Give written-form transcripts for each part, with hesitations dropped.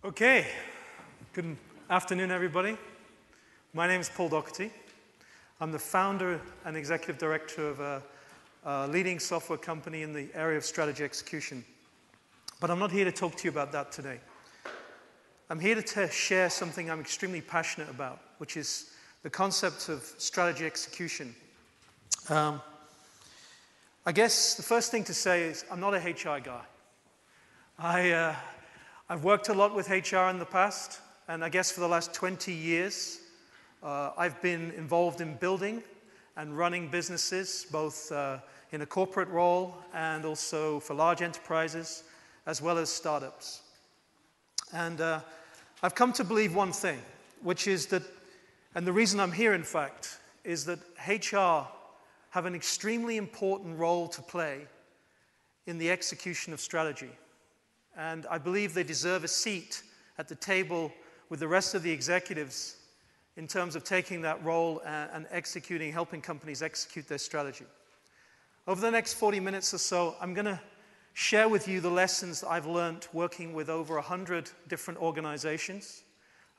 Okay, good afternoon, everybody. My name is Paul Doherty. I'm the founder and executive director of a leading software company in the area of strategy execution. But I'm not here to talk to you about that today. I'm here to share something I'm extremely passionate about, which is the concept of strategy execution. I guess the first thing to say is I'm not a HR guy. I've worked a lot with HR in the past, and I guess for the last 20 years, I've been involved in building and running businesses, both in a corporate role and also for large enterprises, as well as startups. And I've come to believe one thing, which is that, and the reason I'm here, in fact, is that HR have an extremely important role to play in the execution of strategy. And I believe they deserve a seat at the table with the rest of the executives in terms of taking that role and executing, helping companies execute their strategy. Over the next 40 minutes or so, I'm going to share with you the lessons I've learned working with over 100 different organizations,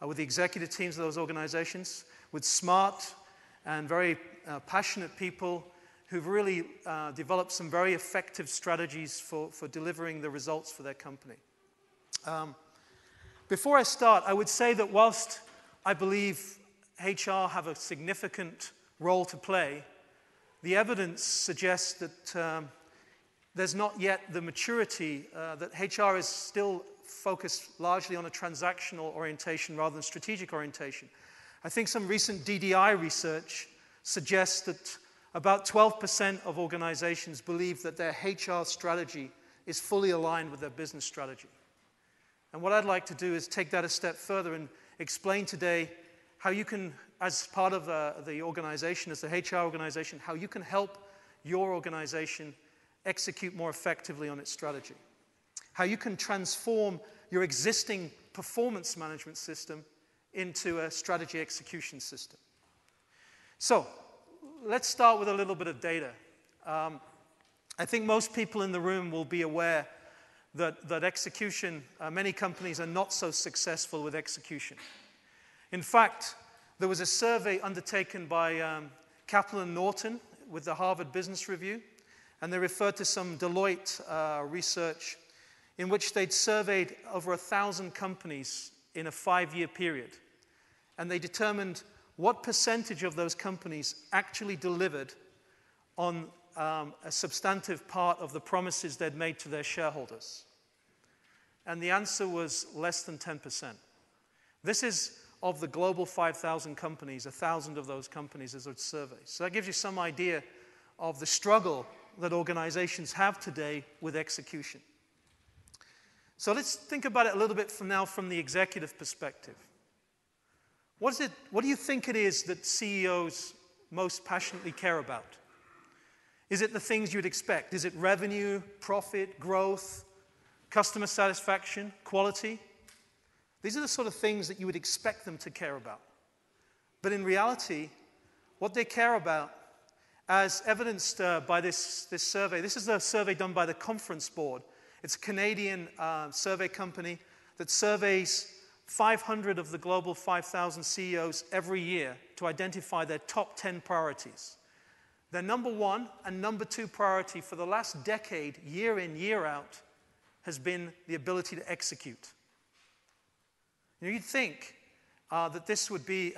with the executive teams of those organizations, with smart and very passionate people who've really developed some very effective strategies for delivering the results for their company. Before I start, I would say that whilst I believe HR have a significant role to play, the evidence suggests that there's not yet the maturity, that HR is still focused largely on a transactional orientation rather than strategic orientation. I think some recent DDI research suggests that about 12% of organizations believe that their HR strategy is fully aligned with their business strategy. And what I'd like to do is take that a step further and explain today how you can, as part of the organization, as the HR organization, how you can help your organization execute more effectively on its strategy. How you can transform your existing performance management system into a strategy execution system. So, let's start with a little bit of data. I think most people in the room will be aware that execution, many companies are not so successful with execution. In fact, there was a survey undertaken by Kaplan Norton with the Harvard Business Review, and they referred to some Deloitte research in which they'd surveyed over 1,000 companies in a 5-year period. And they determined what percentage of those companies actually delivered on a substantive part of the promises they'd made to their shareholders. And the answer was less than 10%. This is of the global 5,000 companies, 1,000 of those companies as a survey. So that gives you some idea of the struggle that organizations have today with execution. So let's think about it a little bit from the executive perspective. What do you think it is that CEOs most passionately care about? Is it the things you'd expect? Is it revenue, profit, growth, customer satisfaction, quality? These are the sort of things that you would expect them to care about. But in reality, what they care about, as evidenced by this survey, this is a survey done by the Conference Board. It's a Canadian survey company that surveys 500 of the global 5,000 CEOs every year to identify their top 10 priorities. Their number one and number two priority for the last decade, year in, year out, has been the ability to execute. You'd think that this would be,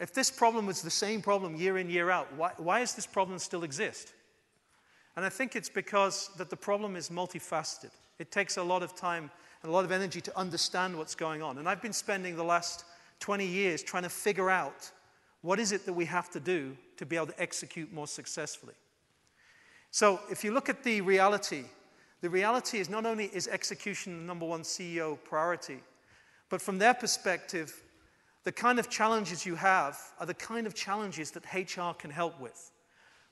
if this problem was the same problem year in, year out, why does this problem still exist? And I think it's because that the problem is multifaceted. It takes a lot of time and a lot of energy to understand what's going on. And I've been spending the last 20 years trying to figure out what is it that we have to do to be able to execute more successfully. So if you look at the reality is not only is execution the number one CEO priority, but from their perspective, the kind of challenges you have are the kind of challenges that HR can help with.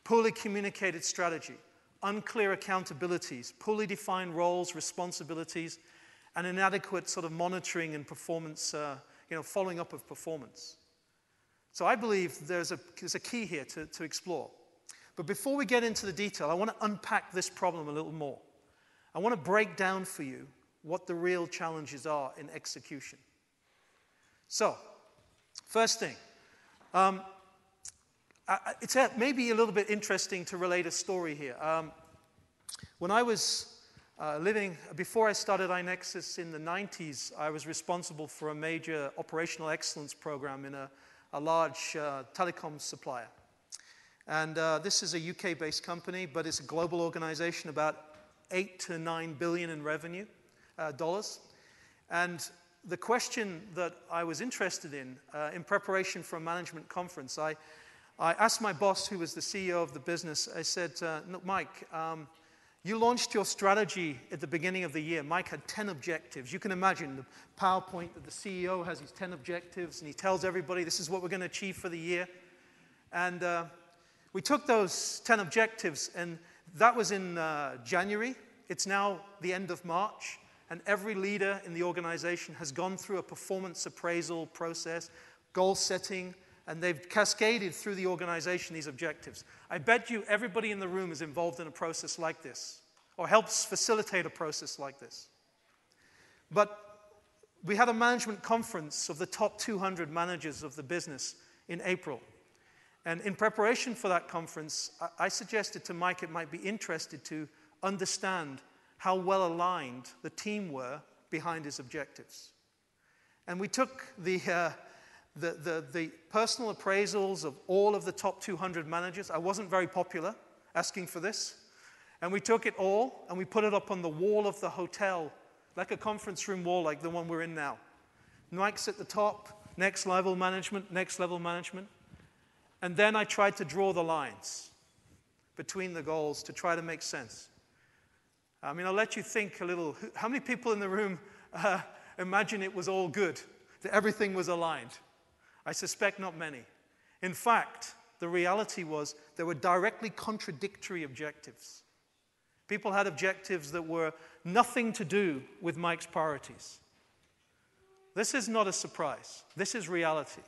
Poorly communicated strategy, unclear accountabilities, poorly defined roles, responsibilities, and inadequate sort of monitoring and performance, following up of performance. So I believe there's a key here to explore. But before we get into the detail, I want to unpack this problem a little more. I want to break down for you what the real challenges are in execution. So, first thing, it's maybe a little bit interesting to relate a story here. When I was before I started iNexus in the 90s, I was responsible for a major operational excellence program in a large telecom supplier. And this is a UK-based company, but it's a global organization, about 8 to 9 billion in revenue, dollars. And the question that I was interested in preparation for a management conference, I asked my boss, who was the CEO of the business, I said, "Look, Mike, you launched your strategy at the beginning of the year. Mike had 10 objectives. You can imagine the PowerPoint that the CEO has these 10 objectives, and he tells everybody, this is what we're going to achieve for the year." And we took those 10 objectives, and that was in January. It's now the end of March, and every leader in the organization has gone through a performance appraisal process, goal setting, and they've cascaded through the organization these objectives. I bet you everybody in the room is involved in a process like this, or helps facilitate a process like this. But we had a management conference of the top 200 managers of the business in April. And in preparation for that conference, I suggested to Mike it might be interesting to understand how well aligned the team were behind his objectives. And we took the personal appraisals of all of the top 200 managers. I wasn't very popular asking for this. And we took it all and we put it up on the wall of the hotel, like a conference room wall like the one we're in now. Mike's at the top, next level management, next level management. And then I tried to draw the lines between the goals to try to make sense. I mean, I'll let you think a little. How many people in the room imagine it was all good, that everything was aligned? I suspect not many. In fact, the reality was there were directly contradictory objectives. People had objectives that were nothing to do with Mike's priorities. This is not a surprise. This is reality.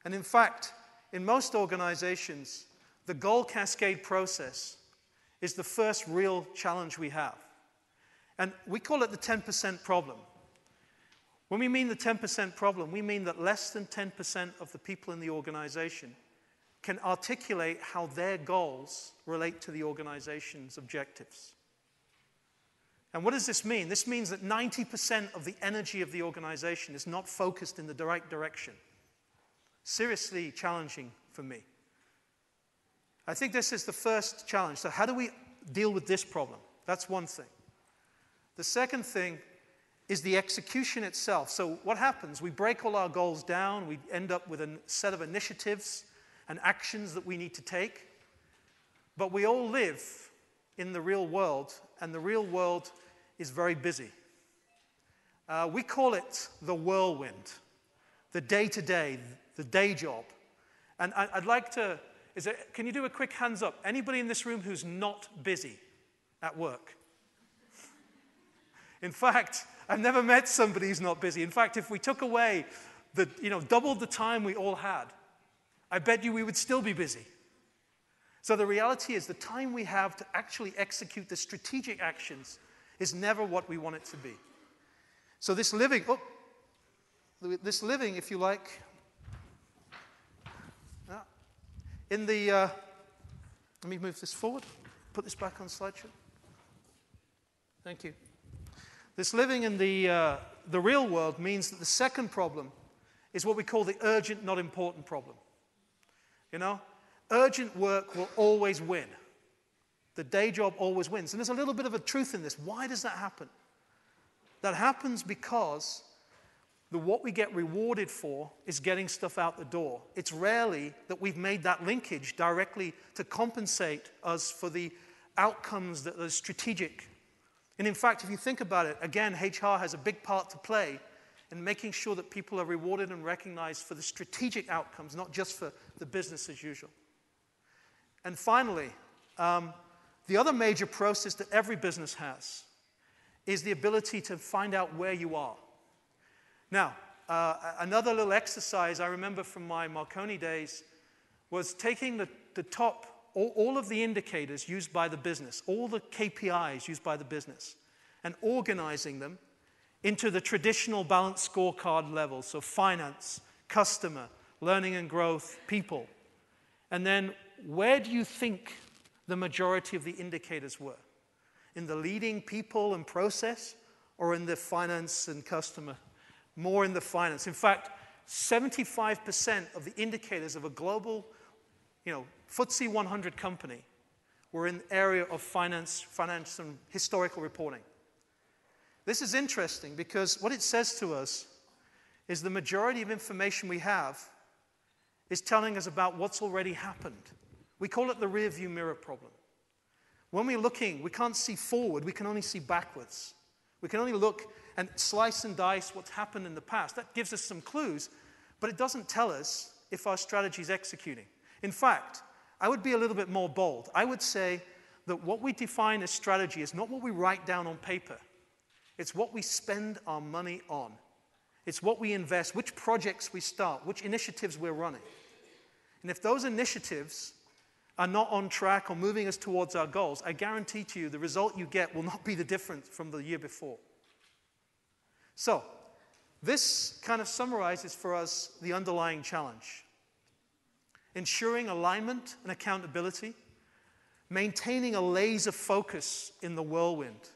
And in fact, in most organizations, the goal cascade process is the first real challenge we have. And we call it the 10% problem. When we mean the 10% problem, we mean that less than 10% of the people in the organization can articulate how their goals relate to the organization's objectives. And what does this mean? This means that 90% of the energy of the organization is not focused in the right direction. Seriously challenging for me. I think this is the first challenge. So how do we deal with this problem? That's one thing. The second thing is the execution itself. So what happens? We break all our goals down. We end up with a set of initiatives and actions that we need to take. But we all live in the real world, and the real world is very busy. We call it the whirlwind, the day-to-day, the day job. And I'd like to, can you do a quick hands up? Anybody in this room who's not busy at work? In fact, I've never met somebody who's not busy. In fact, if we took away doubled the time we all had, I bet you we would still be busy. So the reality is the time we have to actually execute the strategic actions is never what we want it to be. So this living, if you like, let me move this forward, put this back on slideshow. Thank you. This living in the real world means that the second problem is what we call the urgent, not important problem. You know, urgent work will always win. The day job always wins. And there's a little bit of a truth in this. Why does that happen? That happens because what we get rewarded for is getting stuff out the door. It's rarely that we've made that linkage directly to compensate us for the outcomes that are strategic. And in fact, if you think about it, again, HR has a big part to play in making sure that people are rewarded and recognized for the strategic outcomes, not just for the business as usual. And finally, the other major process that every business has is the ability to find out where you are. Now, another little exercise I remember from my Marconi days was taking the top, all of the indicators used by the business, all the KPIs used by the business, and organizing them into the traditional balanced scorecard levels, so finance, customer, learning and growth, people. And then where do you think the majority of the indicators were? In the leading people and process, or in the finance and customer? More in the finance. In fact, 75% of the indicators of a global, FTSE 100 company were in the area of finance and historical reporting. This is interesting because what it says to us is the majority of information we have is telling us about what's already happened. We call it the rear-view mirror problem. When we're looking, we can't see forward, we can only see backwards. We can only look and slice and dice what's happened in the past. That gives us some clues, but it doesn't tell us if our strategy is executing. In fact, I would be a little bit more bold. I would say that what we define as strategy is not what we write down on paper. It's what we spend our money on. It's what we invest, which projects we start, which initiatives we're running. And if those initiatives are not on track or moving us towards our goals, I guarantee to you the result you get will not be the difference from the year before. So, this kind of summarizes for us the underlying challenge. Ensuring alignment and accountability, maintaining a laser focus in the whirlwind,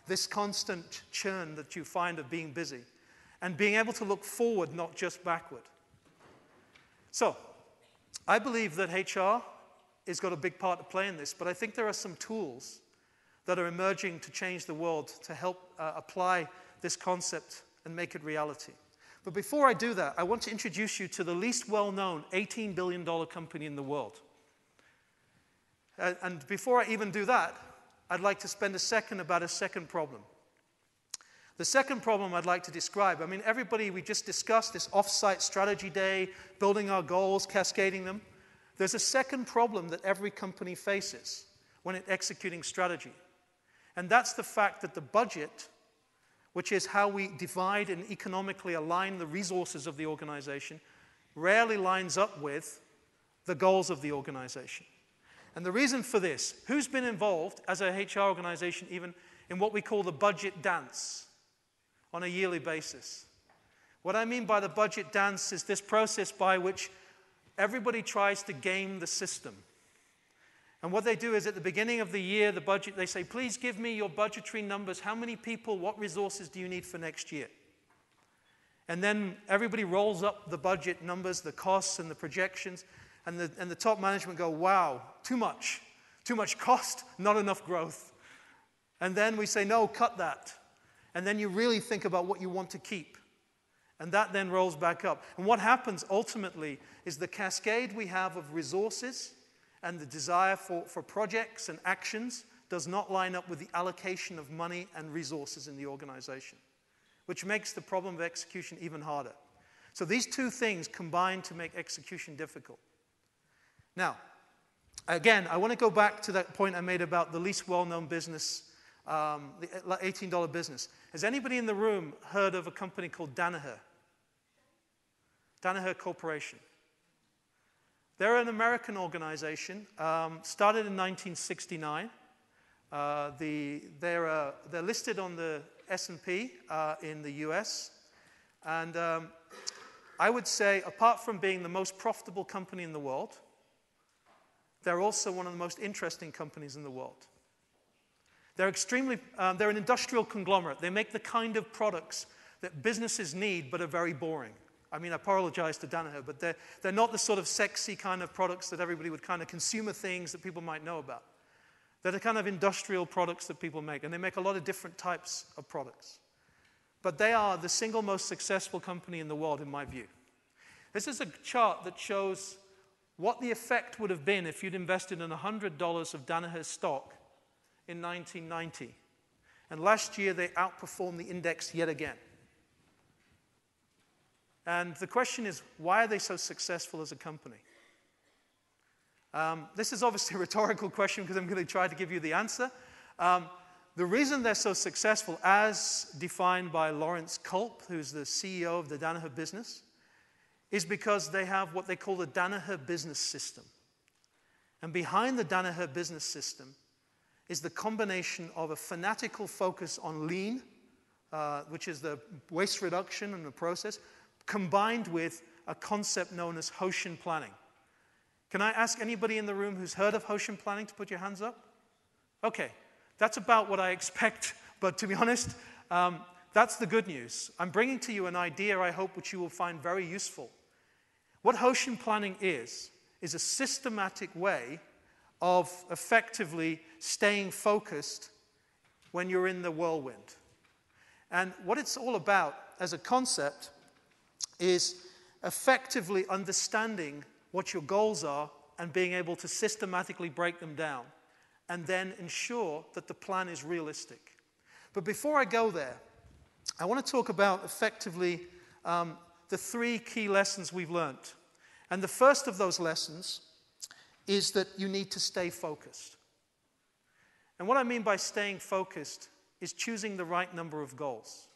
this constant churn that you find of being busy, and being able to look forward, not just backward. So, I believe that HR has got a big part to play in this, but I think there are some tools that are emerging to change the world to help apply this concept and make it reality. But before I do that, I want to introduce you to the least well-known $18 billion company in the world. And before I even do that, I'd like to spend a second about a second problem. The second problem I'd like to describe, everybody, we just discussed this off-site strategy day, building our goals, cascading them. There's a second problem that every company faces when it's executing strategy. And that's the fact that the budget, which is how we divide and economically align the resources of the organization, rarely lines up with the goals of the organization. And the reason for this, who's been involved as a HR organization even in what we call the budget dance on a yearly basis? What I mean by the budget dance is this process by which everybody tries to game the system. And what they do is at the beginning of the year, the budget, they say, please give me your budgetary numbers. How many people, what resources do you need for next year? And then everybody rolls up the budget numbers, the costs and the projections, and the top management go, wow, too much cost, not enough growth. And then we say, no, cut that. And then you really think about what you want to keep. And that then rolls back up. And what happens ultimately is the cascade we have of resources and the desire for projects and actions does not line up with the allocation of money and resources in the organization, which makes the problem of execution even harder. So these two things combine to make execution difficult. Now, again, I want to go back to that point I made about the least well-known business, the $18 business. Has anybody in the room heard of a company called Danaher? Danaher Corporation. They're an American organization, started in 1969. They're listed on the S&P in the US. And I would say, apart from being the most profitable company in the world, they're also one of the most interesting companies in the world. They're an industrial conglomerate. They make the kind of products that businesses need but are very boring. I apologize to Danaher, but they're not the sort of sexy kind of products that everybody would kind of consumer things that people might know about. They're the kind of industrial products that people make, and they make a lot of different types of products. But they are the single most successful company in the world, in my view. This is a chart that shows what the effect would have been if you'd invested in $100 of Danaher stock in 1990. And last year, they outperformed the index yet again. And the question is, why are they so successful as a company? This is obviously a rhetorical question because I'm going to try to give you the answer. The reason they're so successful, as defined by Lawrence Culp, who's the CEO of the Danaher business, is because they have what they call the Danaher business system. And behind the Danaher business system is the combination of a fanatical focus on lean, which is the waste reduction and the process, combined with a concept known as Hoshin planning. Can I ask anybody in the room who's heard of Hoshin planning to put your hands up? Okay, that's about what I expect, but to be honest, that's the good news. I'm bringing to you an idea, I hope, which you will find very useful. What Hoshin planning is a systematic way of effectively staying focused when you're in the whirlwind. And what it's all about as a concept is effectively understanding what your goals are and being able to systematically break them down and then ensure that the plan is realistic. But before I go there, I want to talk about effectively the three key lessons we've learned. And the first of those lessons is that you need to stay focused. And what I mean by staying focused is choosing the right number of goals.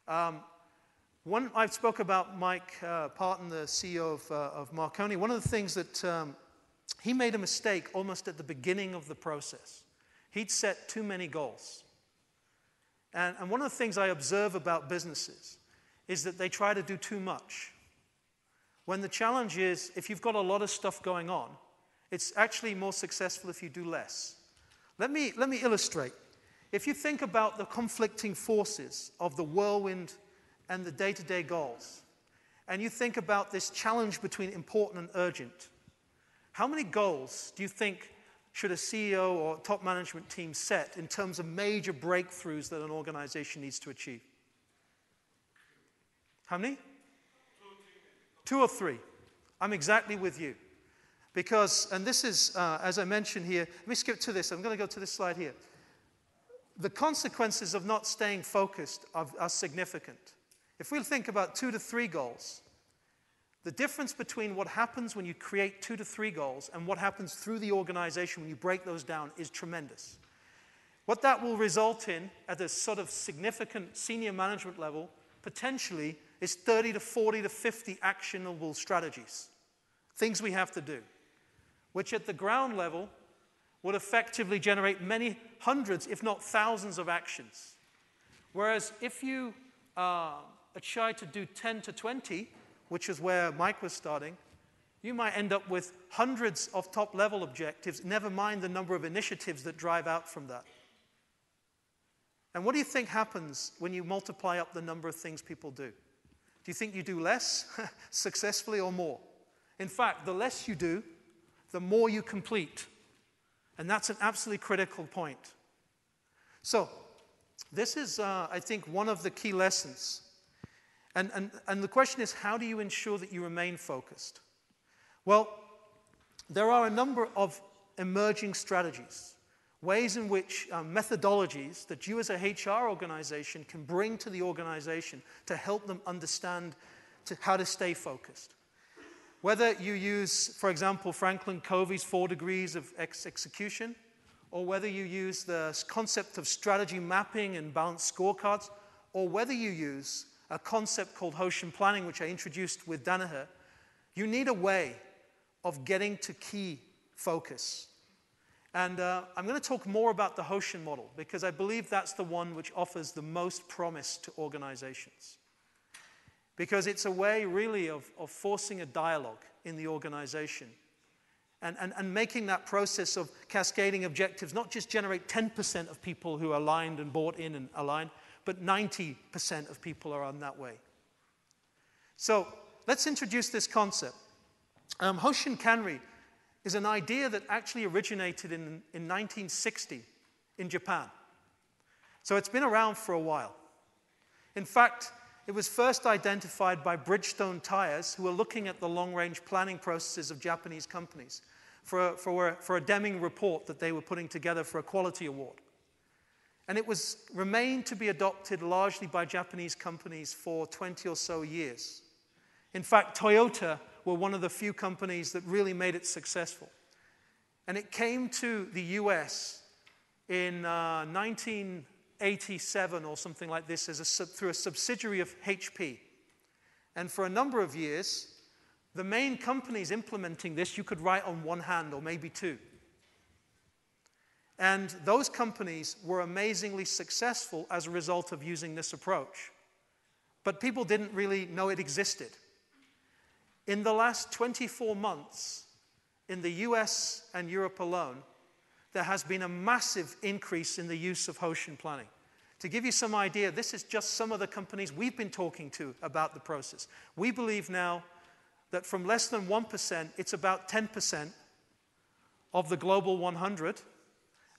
I spoke about Mike Parton, the CEO of Marconi. One of the things that he made a mistake almost at the beginning of the process. He'd set too many goals. And one of the things I observe about businesses is that they try to do too much. When the challenge is, if you've got a lot of stuff going on, it's actually more successful if you do less. Let me illustrate. If you think about the conflicting forces of the whirlwind and the day-to-day goals, and you think about this challenge between important and urgent, how many goals do you think should a CEO or top management team set in terms of major breakthroughs that an organization needs to achieve? How many? 2 or 3. I'm exactly with you. Because, and this is, as I mentioned here, let me skip to this. I'm going to go to this slide here. The consequences of not staying focused are significant. If we think about 2 to 3 goals, the difference between what happens when you create 2 to 3 goals and what happens through the organization when you break those down is tremendous. What that will result in at a sort of significant senior management level, potentially, is 30 to 40 to 50 actionable strategies, things we have to do, which at the ground level would effectively generate many hundreds, if not thousands, of actions. Whereas if you try to do 10 to 20, which is where Mike was starting, you might end up with hundreds of top-level objectives, never mind the number of initiatives that drive out from that. And what do you think happens when you multiply up the number of things people do? Do you think you do less successfully or more? In fact, the less you do, the more you complete. And that's an absolutely critical point. So, this is, I think, one of the key lessons. And the question is, how do you ensure that you remain focused? Well, there are a number of emerging strategies, ways in which methodologies that you as a HR organization can bring to the organization to help them understand how to stay focused. Whether you use, for example, Franklin Covey's 4 degrees of execution, or whether you use the concept of strategy mapping and balanced scorecards, or whether you use a concept called Hoshin planning, which I introduced with Danaher, you need a way of getting to key focus. And I'm going to talk more about the Hoshin model, because I believe that's the one which offers the most promise to organizations. Because it's a way, really, of forcing a dialogue in the organization and making that process of cascading objectives not just generate 10% of people who are aligned and bought in and aligned, but 90% of people are on that way. So let's introduce this concept. Hoshin Kanri is an idea that actually originated in 1960 in Japan. So it's been around for a while. In fact, it was first identified by Bridgestone Tires, who were looking at the long-range planning processes of Japanese companies for a Deming report that they were putting together for a quality award. And it remained to be adopted largely by Japanese companies for 20 or so years. In fact, Toyota were one of the few companies that really made it successful. And it came to the US in 1987 or something like this through a subsidiary of HP. And for a number of years, the main companies implementing this, you could write on one hand or maybe 2. And those companies were amazingly successful as a result of using this approach. But people didn't really know it existed. In the last 24 months, in the US and Europe alone, there has been a massive increase in the use of Hoshin planning. To give you some idea, this is just some of the companies we've been talking to about the process. We believe now that from less than 1%, it's about 10% of the global 100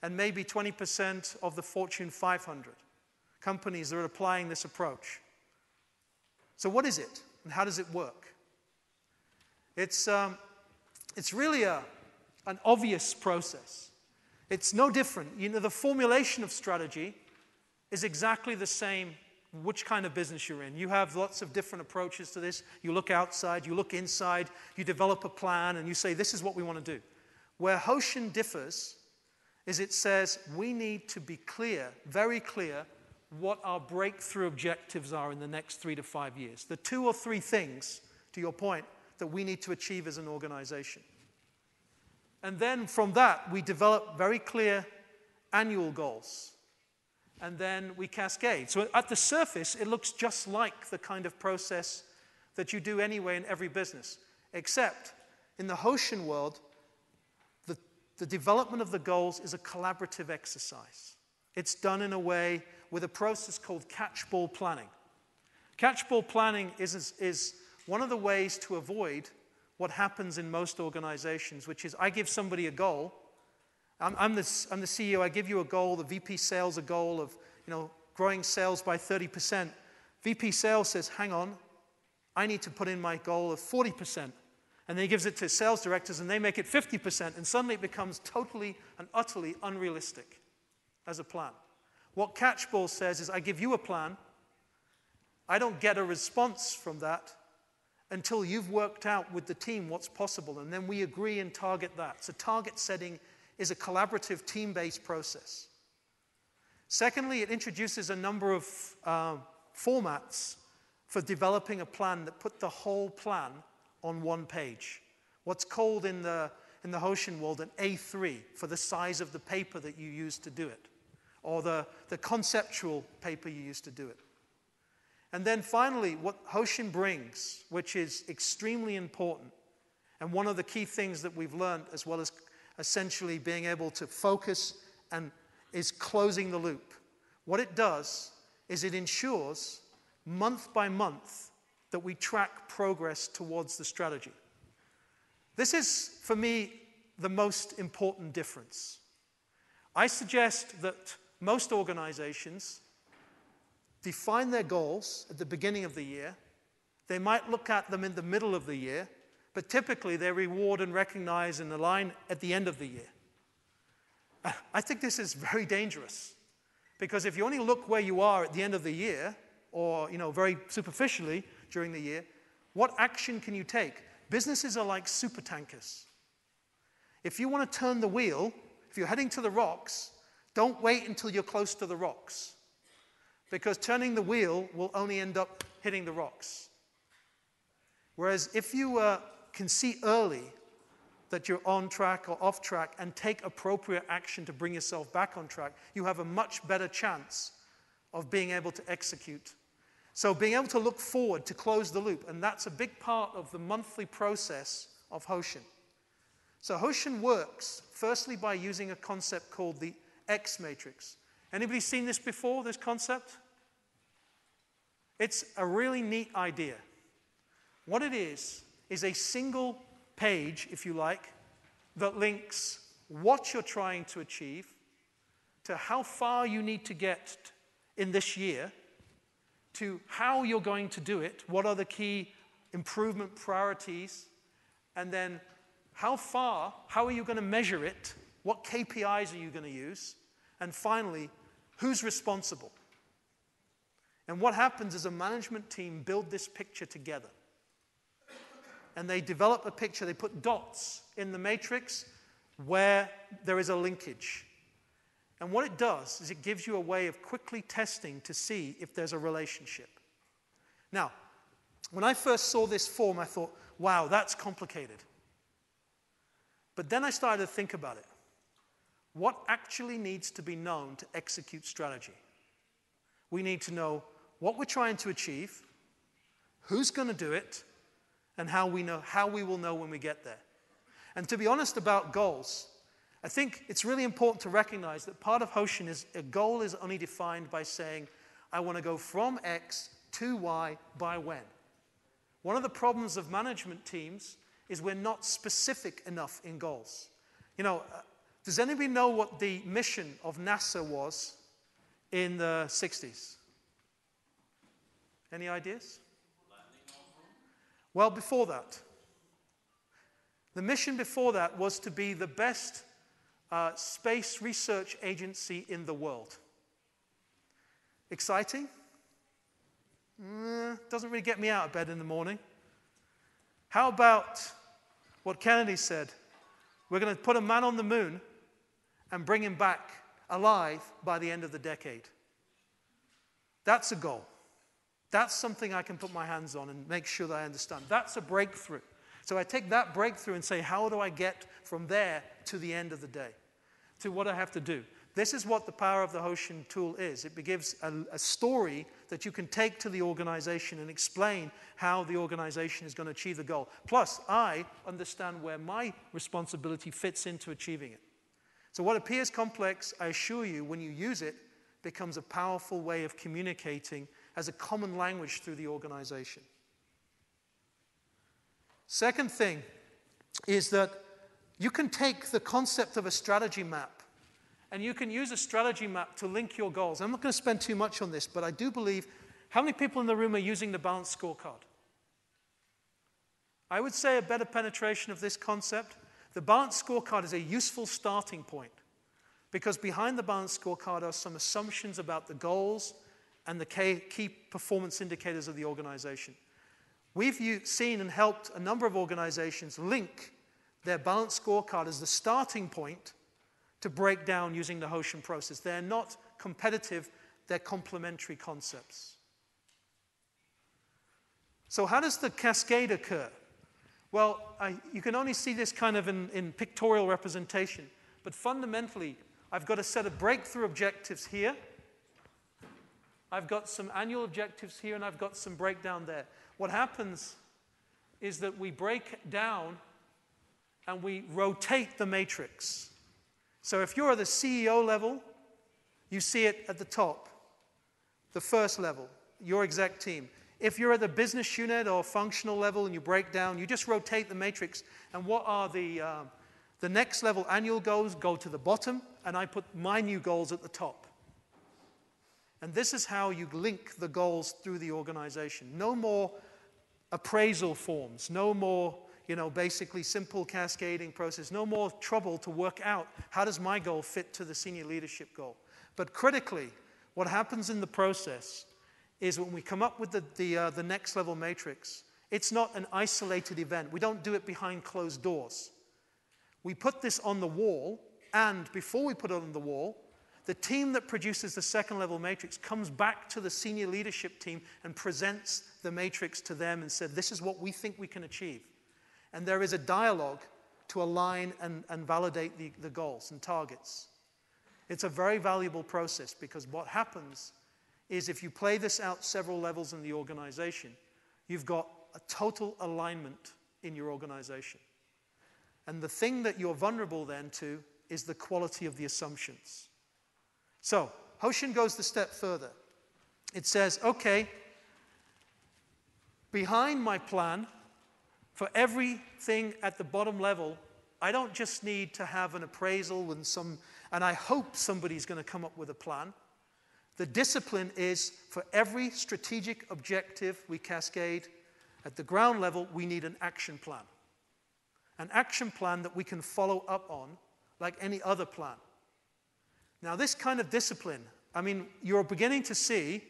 and maybe 20% of the Fortune 500 companies that are applying this approach. So what is it and how does it work? It's really an obvious process. It's no different. You know, the formulation of strategy is exactly the same which kind of business you're in. You have lots of different approaches to this. You look outside, you look inside, you develop a plan, and you say, this is what we want to do. Where Hoshin differs is it says we need to be clear, very clear, what our breakthrough objectives are in the next 3 to 5 years. The 2 or 3 things, to your point, that we need to achieve as an organization. And then from that, we develop very clear annual goals. And then we cascade. So at the surface, it looks just like the kind of process that you do anyway in every business. Except in the Hoshin world, the development of the goals is a collaborative exercise. It's done in a way with a process called catch-ball planning. Catch-ball planning is one of the ways to avoid what happens in most organizations, which is I give somebody a goal. I'm the CEO, I give you a goal, the VP sales a goal of growing sales by 30%. VP sales says, hang on, I need to put in my goal of 40%. And then he gives it to sales directors and they make it 50%, and suddenly it becomes totally and utterly unrealistic as a plan. What Catchball says is I give you a plan, I don't get a response from that until you've worked out with the team what's possible, and then we agree and target that. So target setting is a collaborative team-based process. Secondly, it introduces a number of formats for developing a plan that put the whole plan on one page. What's called in the Hoshin world an A3 for the size of the paper that you use to do it, or the conceptual paper you use to do it. And then finally, what Hoshin brings, which is extremely important, and one of the key things that we've learned, as well as essentially being able to focus, and is closing the loop. What it does is it ensures month by month that we track progress towards the strategy. This is, for me, the most important difference. I suggest that most organizations define their goals at the beginning of the year. They might look at them in the middle of the year, but typically they reward and recognize and align at the end of the year. I think this is very dangerous, because if you only look where you are at the end of the year, or very superficially during the year, what action can you take? Businesses are like super tankers. If you want to turn the wheel, if you're heading to the rocks, don't wait until you're close to the rocks, because turning the wheel will only end up hitting the rocks. Whereas if you can see early that you're on track or off track and take appropriate action to bring yourself back on track, you have a much better chance of being able to execute. So being able to look forward to close the loop, and that's a big part of the monthly process of Hoshin. So Hoshin works firstly by using a concept called the X matrix. Anybody seen this before, this concept? It's a really neat idea. What it is a single page, if you like, that links what you're trying to achieve to how far you need to get in this year, to how you're going to do it, what are the key improvement priorities, and then how are you going to measure it, what KPIs are you going to use, and finally, who's responsible? And what happens is a management team build this picture together. And they develop a picture, they put dots in the matrix where there is a linkage. And what it does is it gives you a way of quickly testing to see if there's a relationship. Now, when I first saw this form, I thought, wow, that's complicated. But then I started to think about it. what actually needs to be known to execute strategy. We need to know what we're trying to achieve, who's going to do it, and how we will know when we get there. And to be honest about goals, I think it's really important to recognize that part of Hoshin is a goal is only defined by saying, I want to go from X to Y by when. One of the problems of management teams is we're not specific enough in goals. You know, does anybody know what the mission of NASA was in the 60s? Any ideas? Well, before that. The mission before that was to be the best space research agency in the world. Exciting? Doesn't really get me out of bed in the morning. How about what Kennedy said? We're going to put a man on the moon and bring him back alive by the end of the decade. That's a goal. That's something I can put my hands on and make sure that I understand. That's a breakthrough. So I take that breakthrough and say, how do I get from there to the end of the day, to what I have to do? This is what the power of the Hoshin tool is. It gives a story that you can take to the organization and explain how the organization is going to achieve the goal. Plus, I understand where my responsibility fits into achieving it. So what appears complex, I assure you, when you use it, becomes a powerful way of communicating as a common language through the organization. Second thing is that you can take the concept of a strategy map and you can use a strategy map to link your goals. I'm not going to spend too much on this, but I do believe, how many people in the room are using the balanced scorecard? I would say a better penetration of this concept. The balanced scorecard is a useful starting point because behind the balanced scorecard are some assumptions about the goals and the key performance indicators of the organization. We've seen and helped a number of organizations link their balanced scorecard as the starting point to break down using the Hoshin process. They're not competitive, they're complementary concepts. So how does the cascade occur? Well, you can only see this kind of in pictorial representation, but fundamentally, I've got a set of breakthrough objectives here. I've got some annual objectives here, and I've got some breakdown there. What happens is that we break down and we rotate the matrix. So if you're at the CEO level, you see it at the top, the first level, your exec team. If you're at the business unit or functional level and you break down, you just rotate the matrix. And what are the next level annual goals go to the bottom, and I put my new goals at the top. And this is how you link the goals through the organization. No more appraisal forms, no more, basically simple cascading process, no more trouble to work out how does my goal fit to the senior leadership goal. But critically, what happens in the process is when we come up with the next level matrix, it's not an isolated event. We don't do it behind closed doors. We put this on the wall, and before we put it on the wall, the team that produces the second level matrix comes back to the senior leadership team and presents the matrix to them and said, this is what we think we can achieve. And there is a dialogue to align and validate the goals and targets. It's a very valuable process because what happens is if you play this out several levels in the organization, you've got a total alignment in your organization. And the thing that you're vulnerable then to is the quality of the assumptions. So, Hoshin goes the step further. It says, okay, behind my plan, for everything at the bottom level, I don't just need to have an appraisal and I hope somebody's going to come up with a plan. The discipline is for every strategic objective we cascade at the ground level, we need an action plan. An action plan that we can follow up on like any other plan. Now, this kind of discipline, you're beginning to see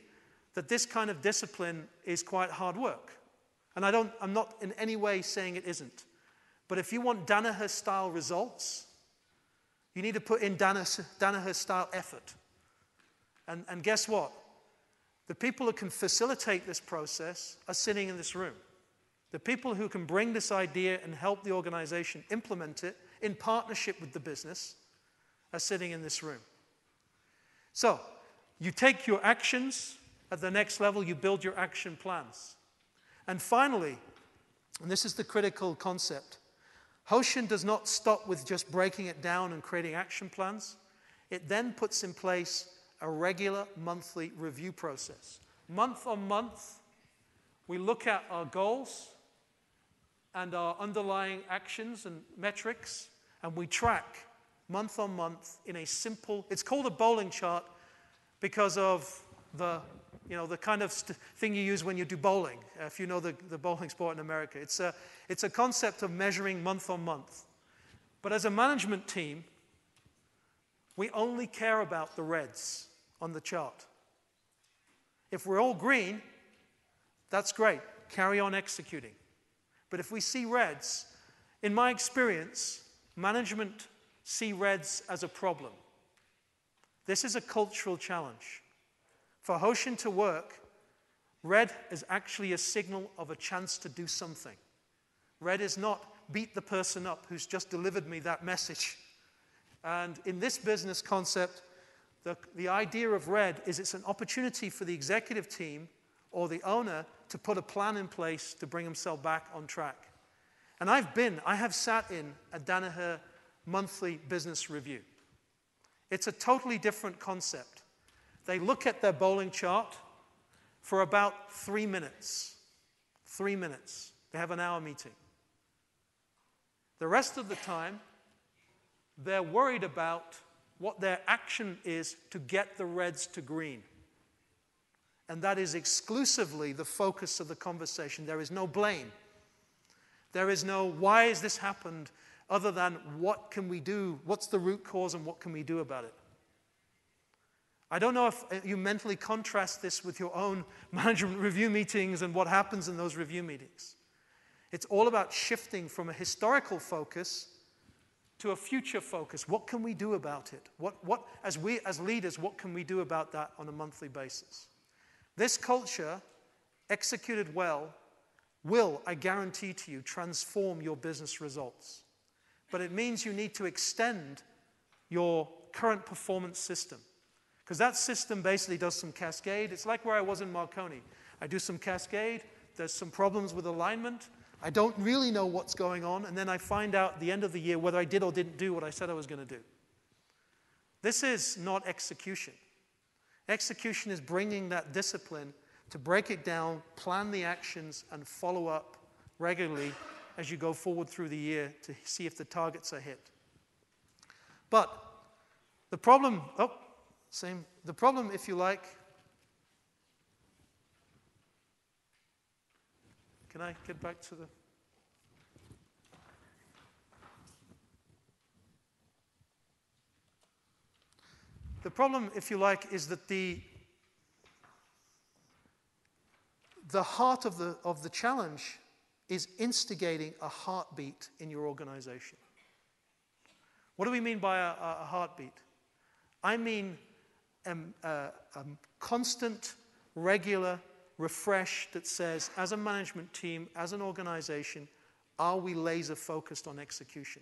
that this kind of discipline is quite hard work. And I'm not in any way saying it isn't. But if you want Danaher-style results, you need to put in Danaher-style effort. And guess what? The people who can facilitate this process are sitting in this room. The people who can bring this idea and help the organization implement it in partnership with the business are sitting in this room. So, you take your actions at the next level, you build your action plans. And finally, and this is the critical concept, Hoshin does not stop with just breaking it down and creating action plans. It then puts in place a regular monthly review process. Month on month, we look at our goals and our underlying actions and metrics, and we track month on month in a simple, it's called a bowling chart because of the kind of thing you use when you do bowling, if you know the bowling sport in America. It's a concept of measuring month on month. But as a management team, we only care about the reds on the chart. If we're all green, that's great. Carry on executing. But if we see reds, in my experience, management see reds as a problem. This is a cultural challenge. For Hoshin to work, red is actually a signal of a chance to do something. Red is not beat the person up who's just delivered me that message. And in this business concept, the idea of red is it's an opportunity for the executive team or the owner to put a plan in place to bring himself back on track. And I have sat in a Danaher monthly business review. It's a totally different concept. They look at their bowling chart for about 3 minutes. 3 minutes. They have an hour meeting. The rest of the time, they're worried about what their action is to get the reds to green. And that is exclusively the focus of the conversation. There is no blame. There is no, why has this happened, other than what can we do, what's the root cause and what can we do about it? I don't know if you mentally contrast this with your own management review meetings and what happens in those review meetings. It's all about shifting from a historical focus to a future focus. What can we do about it? As leaders, what can we do about that on a monthly basis? This culture, executed well, will, I guarantee to you, transform your business results. But it means you need to extend your current performance system. Because that system basically does some cascade. It's like where I was in Marconi. I do some cascade, there's some problems with alignment, I don't really know what's going on, and then I find out at the end of the year whether I did or didn't do what I said I was going to do. This is not execution. Execution is bringing that discipline to break it down, plan the actions, and follow up regularly as you go forward through the year to see if the targets are hit. But the problem, the problem, if you like, can I get back to the... The problem, if you like, is that the heart of the challenge is instigating a heartbeat in your organization. What do we mean by a heartbeat? I mean a constant, regular refresh that says, as a management team, as an organization, are we laser focused on execution?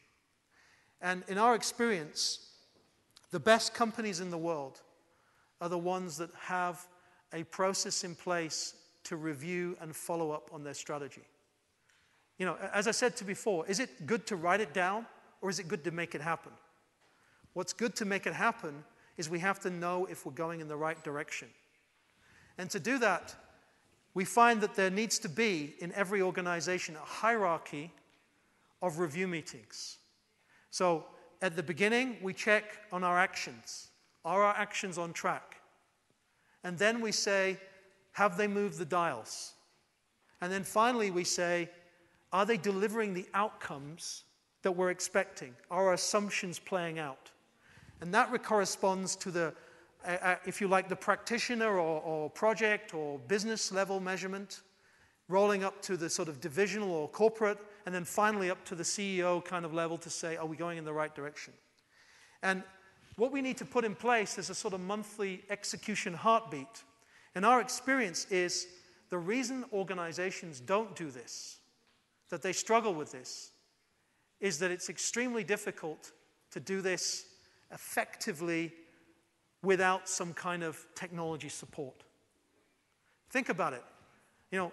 And in our experience, the best companies in the world are the ones that have a process in place to review and follow up on their strategy. You know, as I said to before, is it good to write it down or is it good to make it happen? What's good to make it happen is we have to know if we're going in the right direction. And to do that, we find that there needs to be, in every organization, a hierarchy of review meetings. So at the beginning, we check on our actions. Are our actions on track? And then we say, have they moved the dials? And then finally we say, are they delivering the outcomes that we're expecting? Are our assumptions playing out? And that corresponds to the, if you like, the practitioner or project or business level measurement, rolling up to the sort of divisional or corporate, and then finally up to the CEO kind of level to say, are we going in the right direction? And what we need to put in place is a sort of monthly execution heartbeat. And our experience is the reason organizations don't do this, that they struggle with this, is that it's extremely difficult to do this effectively without some kind of technology support. Think about it. You know,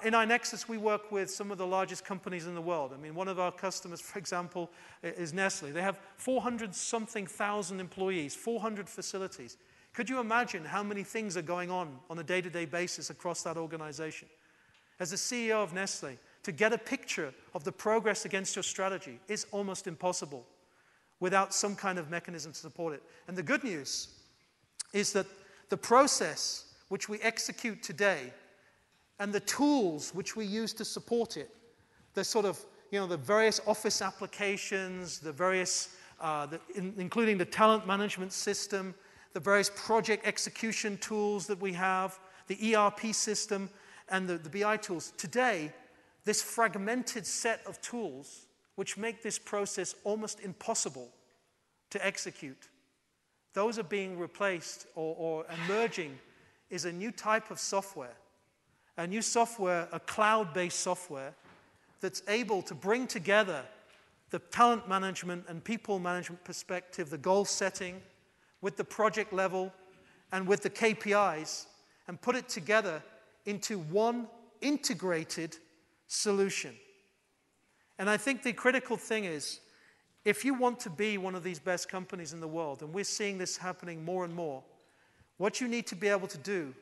in iNexus, we work with some of the largest companies in the world. I mean, one of our customers, for example, is Nestle. They have 400-something thousand employees, 400 facilities. Could you imagine how many things are going on a day-to-day basis across that organization? As the CEO of Nestle, to get a picture of the progress against your strategy is almost impossible without some kind of mechanism to support it. And the good news is that the process which we execute today and the tools which we use to support it, the sort of, you know, the various office applications, the various, including the talent management system, the various project execution tools that we have, the ERP system, and the BI tools. Today, this fragmented set of tools, which make this process almost impossible to execute, those are being replaced or emerging is a new type of software. A new software, a cloud-based software, that's able to bring together the talent management and people management perspective, the goal setting, with the project level and with the KPIs, and put it together into one integrated solution. And I think the critical thing is, if you want to be one of these best companies in the world, and we're seeing this happening more and more, what you need to be able to do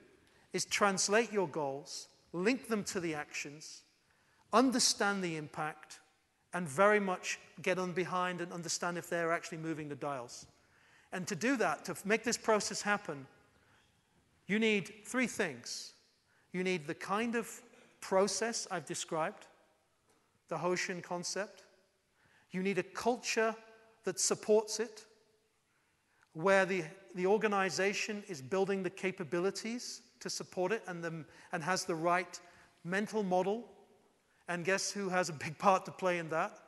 is translate your goals, link them to the actions, understand the impact, and very much get on behind and understand if they're actually moving the dials. And to do that, to make this process happen, you need three things. You need the kind of process I've described, the Hoshin concept. You need a culture that supports it, where the organization is building the capabilities to support it and has the right mental model. And guess who has a big part to play in that?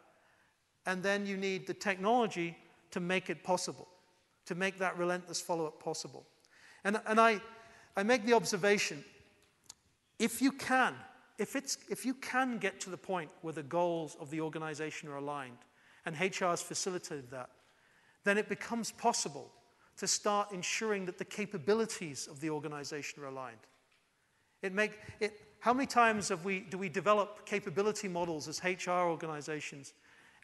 And then you need the technology to make it possible, to make that relentless follow-up possible. And I make the observation, if you can get to the point where the goals of the organization are aligned, and HR has facilitated that, then it becomes possible to start ensuring that the capabilities of the organization are aligned. How many times do we develop capability models as HR organizations,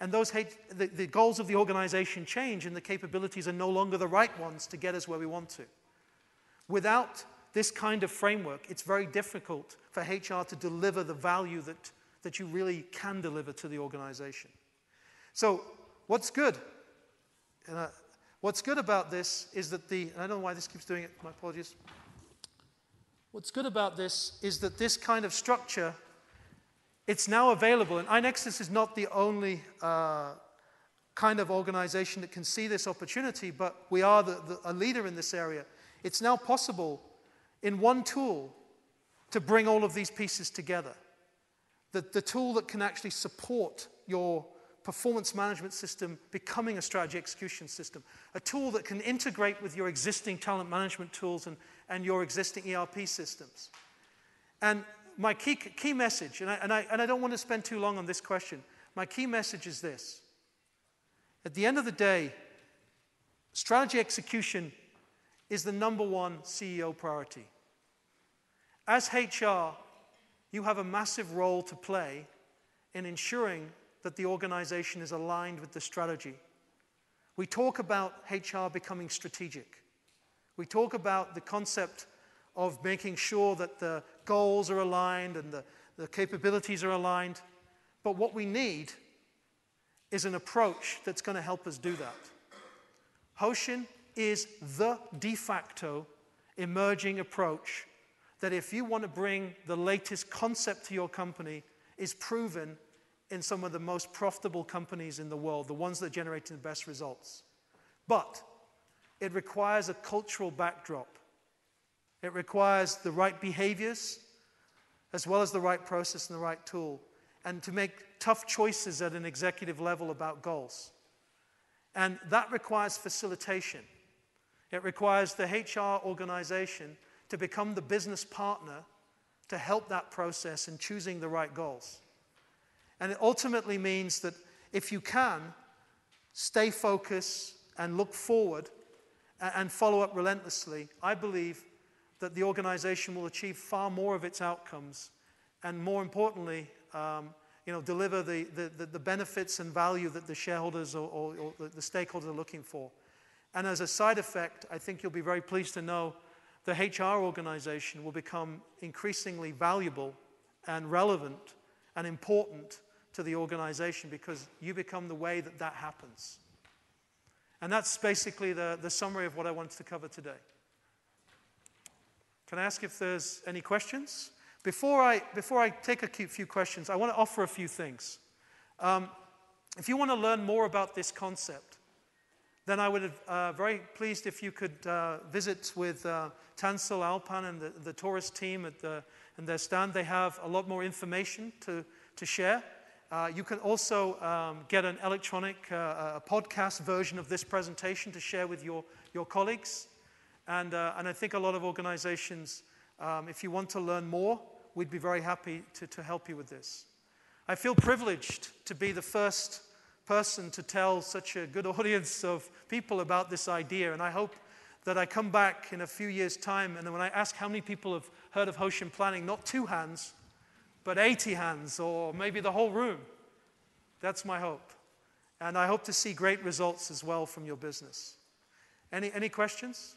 and the goals of the organization change and the capabilities are no longer the right ones to get us where we want to? Without this kind of framework, it's very difficult for HR to deliver the value that you really can deliver to the organization. So what's good? What's good about this is that I don't know why this keeps doing it, my apologies. What's good about this is that this kind of structure, it's now available, and iNexus is not the only kind of organization that can see this opportunity, but we are a leader in this area. It's now possible in one tool to bring all of these pieces together. The tool that can actually support your performance management system becoming a strategy execution system. A tool that can integrate with your existing talent management tools and your existing ERP systems. And my key message, and I don't want to spend too long on this question, my key message is this. At the end of the day, strategy execution is the number one CEO priority. As HR, you have a massive role to play in ensuring that the organization is aligned with the strategy. We talk about HR becoming strategic. We talk about the concept of making sure that the goals are aligned and the capabilities are aligned. But what we need is an approach that's going to help us do that. Hoshin is the de facto emerging approach that, if you want to bring the latest concept to your company, is proven in some of the most profitable companies in the world, the ones that are generating the best results. But it requires a cultural backdrop. It requires the right behaviors, as well as the right process and the right tool, and to make tough choices at an executive level about goals. And that requires facilitation. It requires the HR organization to become the business partner to help that process in choosing the right goals. And it ultimately means that if you can, stay focused, and look forward and follow up relentlessly, I believe that the organization will achieve far more of its outcomes and, more importantly, deliver the benefits and value that the shareholders or the stakeholders are looking for. And as a side effect, I think you'll be very pleased to know the HR organization will become increasingly valuable and relevant and important to the organization because you become the way that that happens. And that's basically the summary of what I wanted to cover today. Can I ask if there's any questions? Before I take a few questions, I want to offer a few things. If you want to learn more about this concept, then I would be very pleased if you could visit with Tansel, Alpan, and the tourist team at their stand. They have a lot more information to share. You can also get an electronic podcast version of this presentation to share with your colleagues. And I think a lot of organizations, if you want to learn more, we'd be very happy to help you with this. I feel privileged to be the first person to tell such a good audience of people about this idea, and I hope that I come back in a few years' time, and when I ask how many people have heard of Hoshin planning, not 2 hands, but 80 hands, or maybe the whole room. That's my hope. And I hope to see great results as well from your business. Any questions?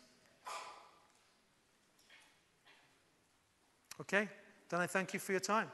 Okay, then I thank you for your time.